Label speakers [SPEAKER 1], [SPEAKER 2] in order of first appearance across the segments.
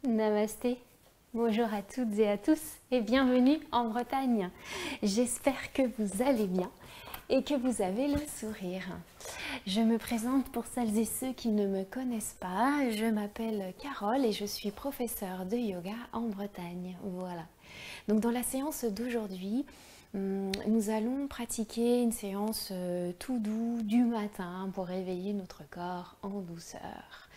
[SPEAKER 1] Namasté, bonjour à toutes et à tous et bienvenue en Bretagne. J'espère que vous allez bien et que vous avez le sourire. Je me présente pour celles et ceux qui ne me connaissent pas. Je m'appelle Carole et je suis professeure de yoga en Bretagne. Voilà. Donc dans la séance d'aujourd'hui, nous allons pratiquer une séance tout doux du matin pour réveiller notre corps en douceur.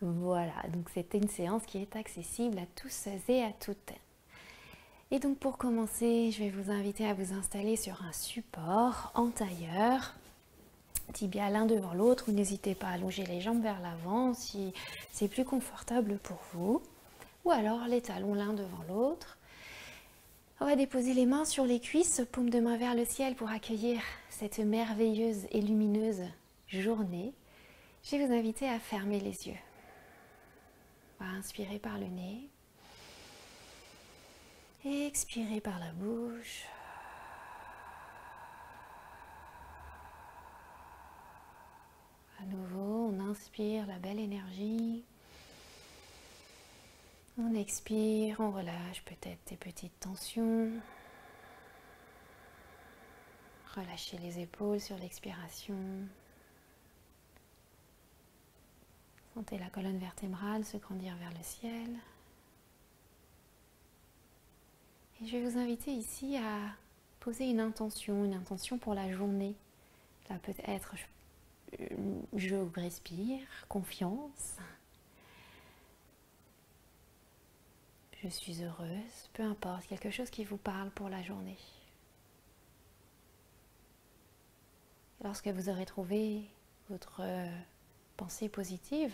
[SPEAKER 1] Voilà, donc c'était une séance qui est accessible à tous et à toutes. Et donc pour commencer, je vais vous inviter à vous installer sur un support en tailleur, tibia l'un devant l'autre, ou n'hésitez pas à allonger les jambes vers l'avant si c'est plus confortable pour vous, ou alors les talons l'un devant l'autre. On va déposer les mains sur les cuisses, paume de main vers le ciel pour accueillir cette merveilleuse et lumineuse journée. Je vais vous inviter à fermer les yeux. On va inspirer par le nez, expirer par la bouche. À nouveau, on inspire la belle énergie. On expire, on relâche peut-être des petites tensions. Relâchez les épaules sur l'expiration. Sentez la colonne vertébrale se grandir vers le ciel. Et je vais vous inviter ici à poser une intention pour la journée. Ça peut être je respire, confiance, je suis heureuse, peu importe, quelque chose qui vous parle pour la journée. Lorsque vous aurez trouvé votre pensée positive,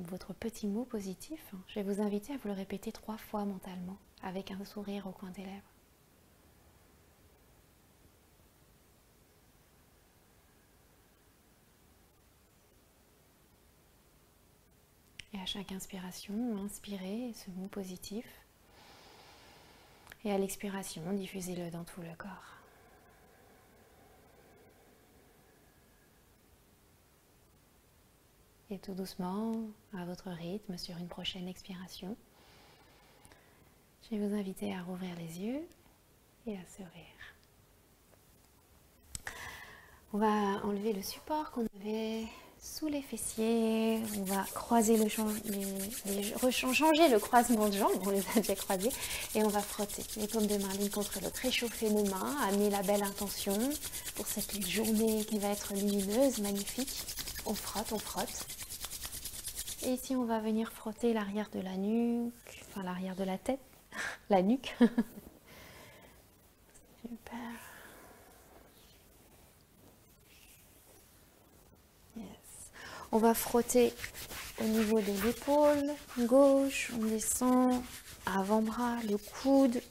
[SPEAKER 1] votre petit mot positif, je vais vous inviter à vous le répéter 3 fois mentalement, avec un sourire au coin des lèvres. Et à chaque inspiration, inspirez ce mot positif. Et à l'expiration, diffusez-le dans tout le corps. Et tout doucement, à votre rythme, sur une prochaine expiration, je vais vous inviter à rouvrir les yeux et à sourire. On va enlever le support qu'on avait sous les fessiers. On va croiser changer le croisement de jambes, on les a déjà croisés. Et on va frotter les paumes de main l'une contre l'autre, réchauffer nos mains, amener la belle intention pour cette journée qui va être lumineuse, magnifique. On frotte, on frotte. Et ici, on va venir frotter l'arrière de la nuque, enfin l'arrière de la tête, la nuque. Super. Yes. On va frotter au niveau de l'épaule gauche, on descend avant-bras, le coude,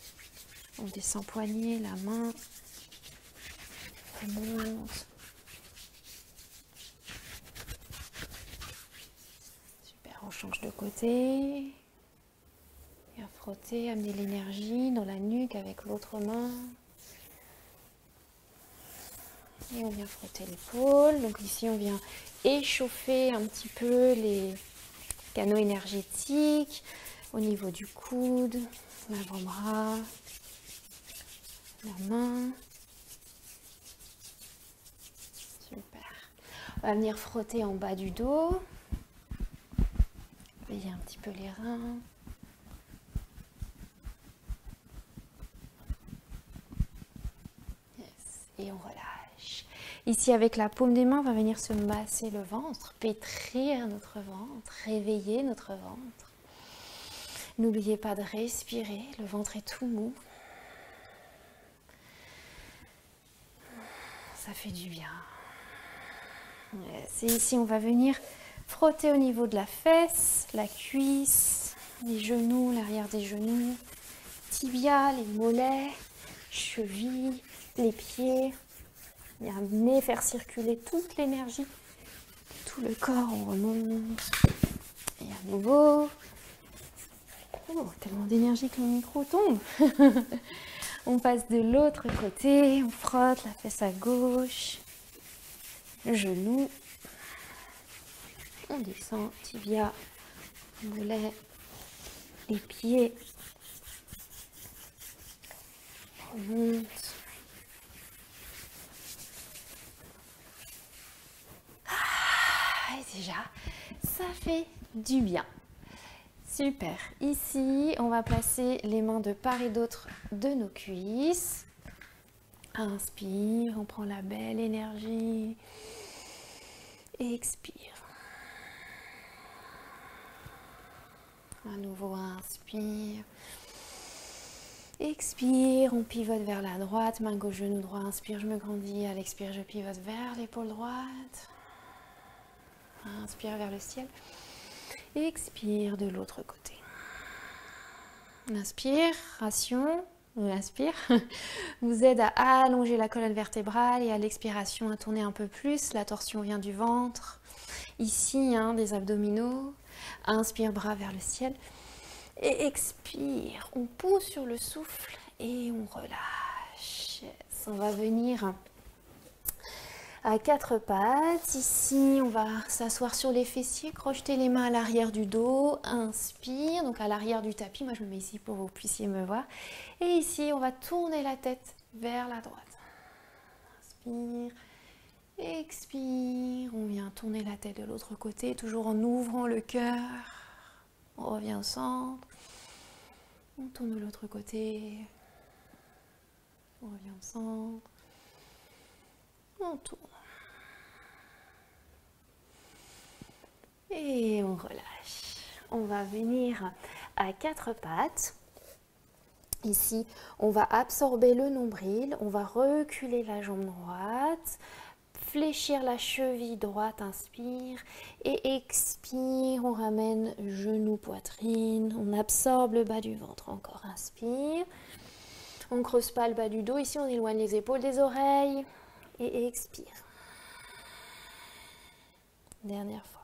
[SPEAKER 1] on descend poignet, la main, on monte. On change de côté, et à frotter, amener l'énergie dans la nuque avec l'autre main. Et on vient frotter l'épaule. Donc ici, on vient échauffer un petit peu les canaux énergétiques au niveau du coude, l'avant-bras, la main. Super. On va venir frotter en bas du dos. Veillez un petit peu les reins. Yes. Et on relâche. Ici, avec la paume des mains, on va venir se masser le ventre, pétrir notre ventre, réveiller notre ventre. N'oubliez pas de respirer, le ventre est tout mou. Ça fait du bien. Yes. Et ici, on va venir frotter au niveau de la fesse, la cuisse, les genoux, l'arrière des genoux, tibia, les mollets, chevilles, les pieds. Et amener, faire circuler toute l'énergie, tout le corps, on remonte. Et à nouveau. Oh, tellement d'énergie que le micro tombe. On passe de l'autre côté, on frotte la fesse à gauche, le genou. On descend, tibia, mollet, les pieds. On monte. Et déjà, ça fait du bien. Super. Ici, on va placer les mains de part et d'autre de nos cuisses. Inspire, on prend la belle énergie. Expire. À nouveau, inspire. Expire, on pivote vers la droite, main gauche, genou droit. Inspire, je me grandis. À l'expire, je pivote vers l'épaule droite. Inspire vers le ciel. Expire de l'autre côté. L'inspiration, l'inspire, vous aide à allonger la colonne vertébrale et à l'expiration à tourner un peu plus. La torsion vient du ventre. Ici, des abdominaux. Inspire, bras vers le ciel. Et expire, on pousse sur le souffle et on relâche. On va venir à quatre pattes. Ici, on va s'asseoir sur les fessiers, crocheter les mains à l'arrière du dos. Inspire, donc à l'arrière du tapis. Moi, je me mets ici pour que vous puissiez me voir. Et ici, on va tourner la tête vers la droite. Inspire, expire. On vient tourner la tête de l'autre côté, toujours en ouvrant le cœur. On revient au centre. On tourne de l'autre côté. On revient au centre. On tourne. Et on relâche. On va venir à quatre pattes. Ici, on va absorber le nombril. On va reculer la jambe droite. Fléchir la cheville droite, inspire. Et expire, on ramène genou, poitrine. On absorbe le bas du ventre. Encore, inspire. On ne creuse pas le bas du dos. Ici, on éloigne les épaules des oreilles. Et expire. Dernière fois.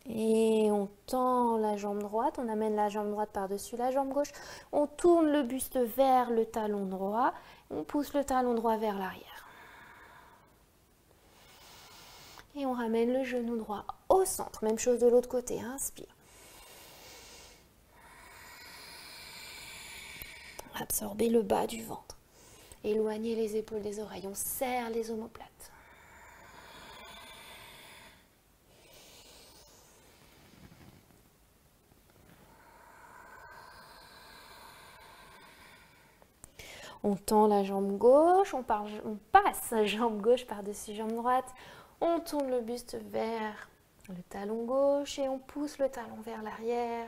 [SPEAKER 1] Et on tend la jambe droite, on amène la jambe droite par-dessus la jambe gauche. On tourne le buste vers le talon droit. On pousse le talon droit vers l'arrière. Et on ramène le genou droit au centre. Même chose de l'autre côté, inspire. Absorbez le bas du ventre. Éloignez les épaules des oreilles. On serre les omoplates. On tend la jambe gauche, on passe la jambe gauche par-dessus jambe droite. On tourne le buste vers le talon gauche et on pousse le talon vers l'arrière.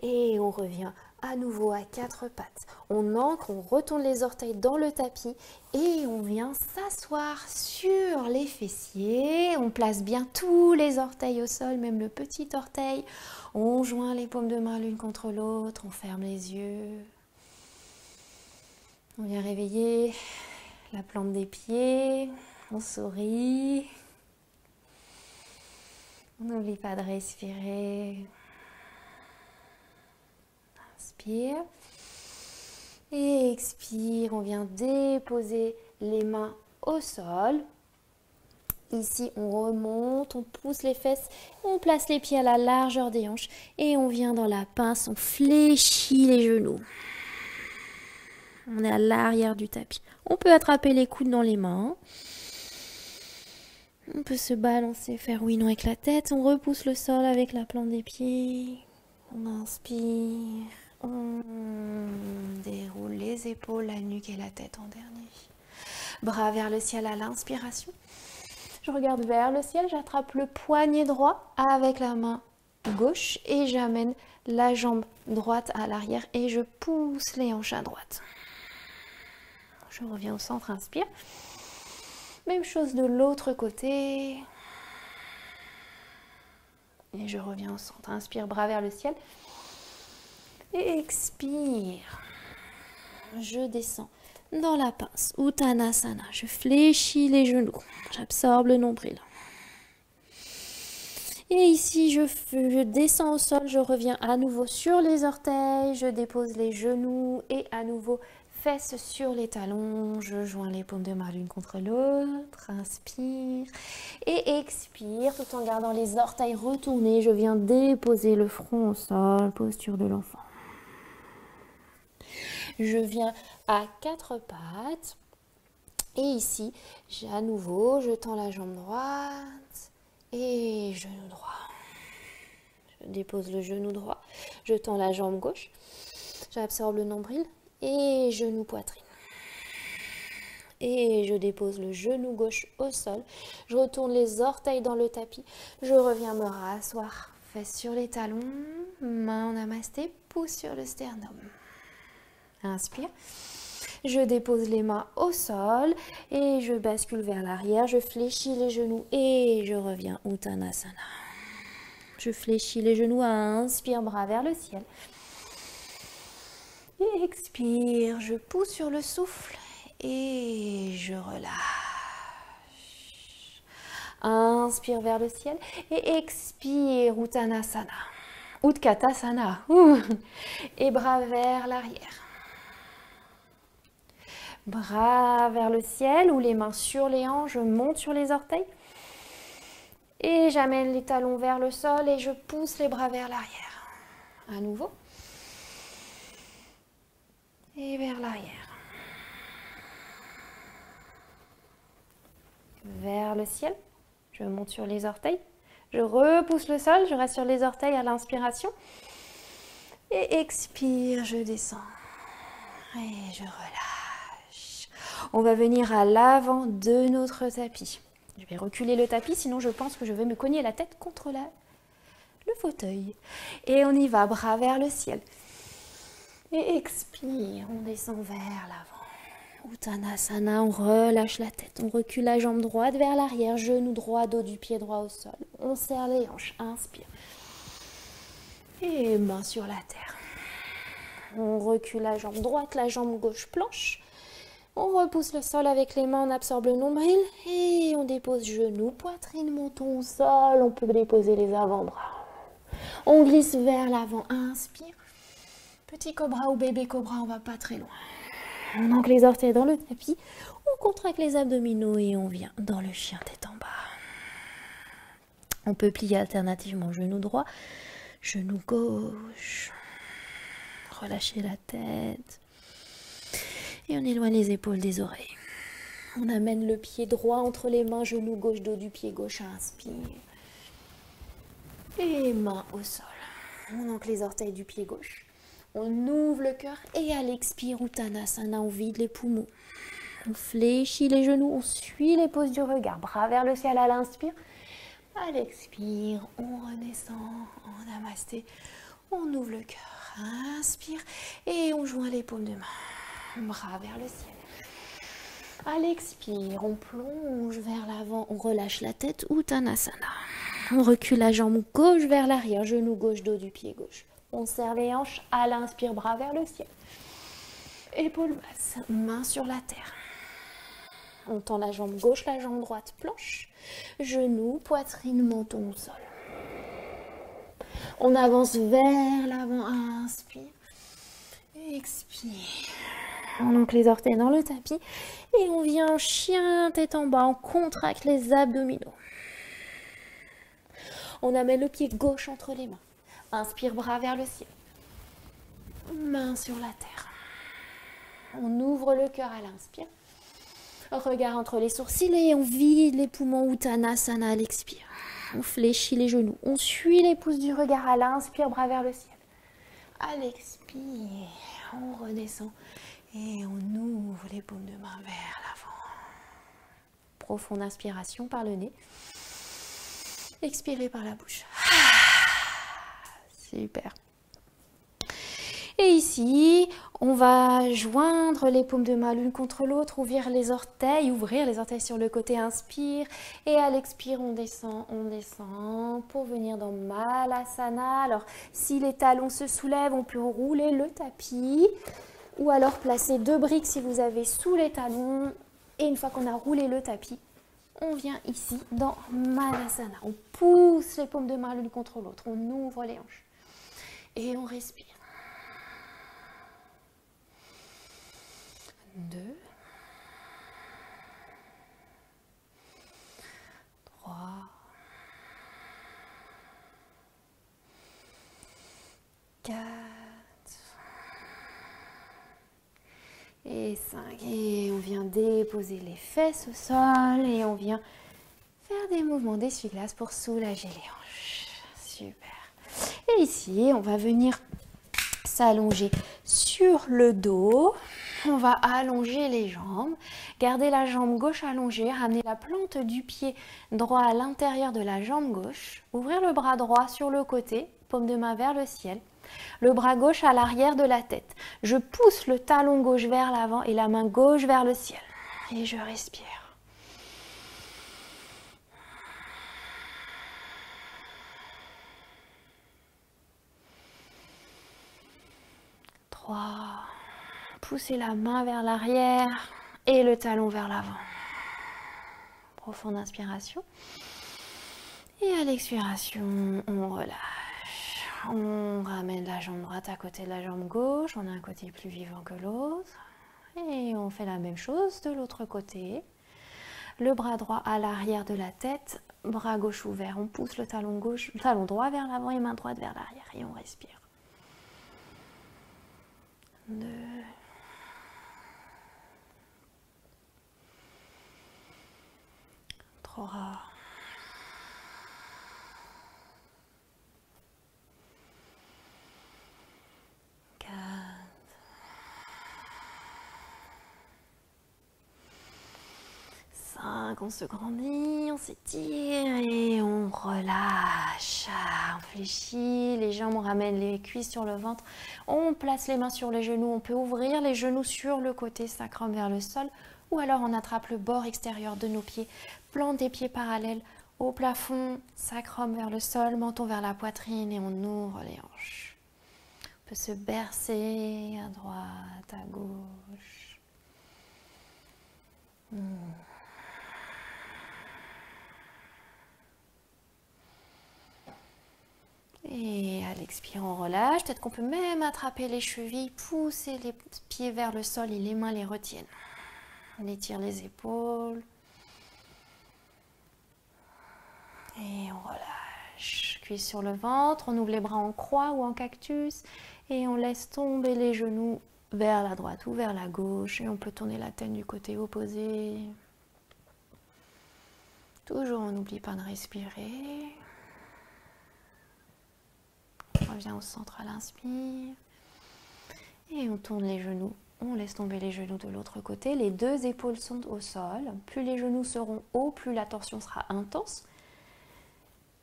[SPEAKER 1] Et on revient à nouveau à quatre pattes. On ancre, on retourne les orteils dans le tapis et on vient s'asseoir sur les fessiers. On place bien tous les orteils au sol, même le petit orteil. On joint les paumes de main l'une contre l'autre, on ferme les yeux. On vient réveiller la plante des pieds, on sourit. On n'oublie pas de respirer. Inspire. Et expire, on vient déposer les mains au sol. Ici, on remonte, on pousse les fesses, on place les pieds à la largeur des hanches et on vient dans la pince, on fléchit les genoux. On est à l'arrière du tapis. On peut attraper les coudes dans les mains. On peut se balancer, faire oui, non avec la tête. On repousse le sol avec la plante des pieds. On inspire. On déroule les épaules, la nuque et la tête en dernier. Bras vers le ciel à l'inspiration. Je regarde vers le ciel, j'attrape le poignet droit avec la main gauche et j'amène la jambe droite à l'arrière et je pousse les hanches à droite. Je reviens au centre, inspire. Même chose de l'autre côté. Et je reviens au centre, inspire, bras vers le ciel. Et expire. Je descends dans la pince, Uttanasana. Je fléchis les genoux, j'absorbe le nombril. Et ici, je descends au sol, je reviens à nouveau sur les orteils, je dépose les genoux et à nouveau fesses sur les talons, je joins les paumes de main l'une contre l'autre, inspire et expire tout en gardant les orteils retournés. Je viens déposer le front au sol, posture de l'enfant. Je viens à quatre pattes et ici, à nouveau, je tends la jambe droite et genou droit. Je dépose le genou droit, je tends la jambe gauche, j'absorbe le nombril et genou poitrine. Et je dépose le genou gauche au sol, je retourne les orteils dans le tapis, je reviens me rasseoir, fesses sur les talons, main en namasté, pouce sur le sternum. Inspire, je dépose les mains au sol et je bascule vers l'arrière, je fléchis les genoux et je reviens Uttanasana. Je fléchis les genoux, inspire, bras vers le ciel. Et expire, je pousse sur le souffle et je relâche. Inspire vers le ciel et expire, Uttanasana. Utkatasana. Et bras vers l'arrière. Bras vers le ciel ou les mains sur les hanches, je monte sur les orteils. Et j'amène les talons vers le sol et je pousse les bras vers l'arrière. À nouveau. Et vers l'arrière. Vers le ciel. Je monte sur les orteils. Je repousse le sol. Je reste sur les orteils à l'inspiration. Et expire, je descends. Et je relâche. On va venir à l'avant de notre tapis. Je vais reculer le tapis, sinon je pense que je vais me cogner la tête contre le fauteuil. Et on y va, bras vers le ciel. Et expire, on descend vers l'avant. Uttanasana, on relâche la tête. On recule la jambe droite vers l'arrière, genou droit, dos du pied droit au sol. On serre les hanches, inspire. Et main sur la terre. On recule la jambe droite, la jambe gauche planche. On repousse le sol avec les mains, on absorbe le nombril et on dépose genoux, poitrine, menton au sol. On peut déposer les avant-bras. On glisse vers l'avant, inspire. Petit cobra ou bébé cobra, on va pas très loin. On ancre les orteils dans le tapis, on contracte les abdominaux et on vient dans le chien tête en bas. On peut plier alternativement genou droit, genou gauche. Relâcher la tête. Et on éloigne les épaules des oreilles. On amène le pied droit entre les mains, genou gauche, dos du pied gauche, inspire. Et main au sol. On ancre les orteils du pied gauche. On ouvre le cœur et à l'expire, Uttanasana, on vide les poumons. On fléchit les genoux, on suit les poses du regard. Bras vers le ciel à l'inspire. À l'expire, on redescend en namasté. On ouvre le cœur, inspire et on joint les paumes de main. Bras vers le ciel. À l'expire, on plonge vers l'avant, on relâche la tête, Uttanasana. On recule la jambe gauche vers l'arrière, genou gauche, dos du pied gauche. On serre les hanches, à l'inspire, bras vers le ciel. Épaules basses, main sur la terre. On tend la jambe gauche, la jambe droite, planche. Genoux, poitrine, menton au sol. On avance vers l'avant, inspire. Expire. On ancre les orteils dans le tapis et on vient en chien tête en bas, on contracte les abdominaux. On amène le pied gauche entre les mains. Inspire, bras vers le ciel. Main sur la terre. On ouvre le cœur à l'inspire. Regard entre les sourcils et on vide les poumons, Uttanasana à l'expire. On fléchit les genoux. On suit les pouces du regard à l'inspire, bras vers le ciel. À l'expire, on redescend et on ouvre les paumes de main vers l'avant. Profonde inspiration par le nez. Expirez par la bouche. Super. Et ici, on va joindre les paumes de main l'une contre l'autre, ouvrir les orteils sur le côté, inspire. Et à l'expire, on descend pour venir dans Malasana. Alors, si les talons se soulèvent, on peut rouler le tapis ou alors placer deux briques si vous avez sous les talons. Et une fois qu'on a roulé le tapis, on vient ici dans Malasana. On pousse les paumes de main l'une contre l'autre, on ouvre les hanches et on respire. Et 5. Et on vient déposer les fesses au sol et on vient faire des mouvements d'essuie-glace pour soulager les hanches. Super. Et ici, on va venir s'allonger sur le dos. On va allonger les jambes. Garder la jambe gauche allongée. Ramener la plante du pied droit à l'intérieur de la jambe gauche. Ouvrir le bras droit sur le côté. Paume de main vers le ciel. Le bras gauche à l'arrière de la tête. Je pousse le talon gauche vers l'avant et la main gauche vers le ciel. Et je respire. Poussez la main vers l'arrière et le talon vers l'avant. Profonde inspiration. Et à l'expiration, on relâche. On ramène la jambe droite à côté de la jambe gauche. On a un côté plus vivant que l'autre. Et on fait la même chose de l'autre côté. Le bras droit à l'arrière de la tête. Bras gauche ouvert. On pousse le talon droit vers l'avant et main droite vers l'arrière. Et on respire. 2, 3, 4, 5, on se grandit, on s'étire et on relâche. On fléchit, les jambes, on ramène les cuisses sur le ventre. On place les mains sur les genoux, on peut ouvrir les genoux sur le côté sacrum vers le sol. Ou alors on attrape le bord extérieur de nos pieds, plante des pieds parallèles au plafond, sacrum vers le sol, menton vers la poitrine et on ouvre les hanches. On peut se bercer à droite, à gauche. Et à l'expire, on relâche. Peut-être qu'on peut même attraper les chevilles, pousser les pieds vers le sol et les mains les retiennent. On étire les épaules. Et on relâche. Cuisse sur le ventre, on ouvre les bras en croix ou en cactus. Et on laisse tomber les genoux vers la droite ou vers la gauche. Et on peut tourner la tête du côté opposé. Toujours, on n'oublie pas de respirer. On revient au centre à l'inspire. Et on tourne les genoux. On laisse tomber les genoux de l'autre côté. Les deux épaules sont au sol. Plus les genoux seront hauts, plus la torsion sera intense.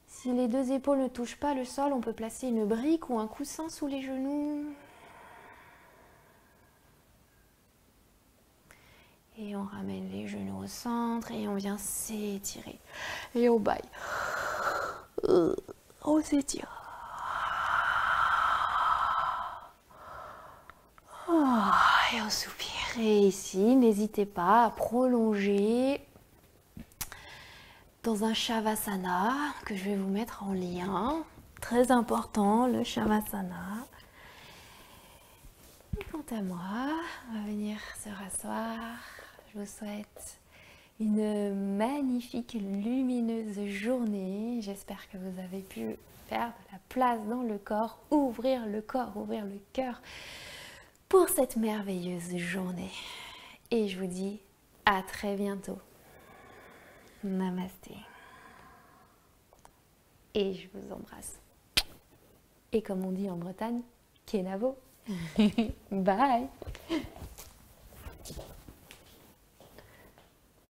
[SPEAKER 1] Si les deux épaules ne touchent pas le sol, on peut placer une brique ou un coussin sous les genoux. Et on ramène les genoux au centre et on vient s'étirer. Et on baille. On s'étire. Et on soupire. Et ici, n'hésitez pas à prolonger dans un Shavasana que je vais vous mettre en lien. Très important, le Shavasana. Et quant à moi, on va venir se rasseoir. Je vous souhaite une magnifique, lumineuse journée. J'espère que vous avez pu faire de la place dans le corps, ouvrir le cœur pour cette merveilleuse journée. Et je vous dis à très bientôt. Namasté. Et je vous embrasse. Et comme on dit en Bretagne, Kenavo. Bye.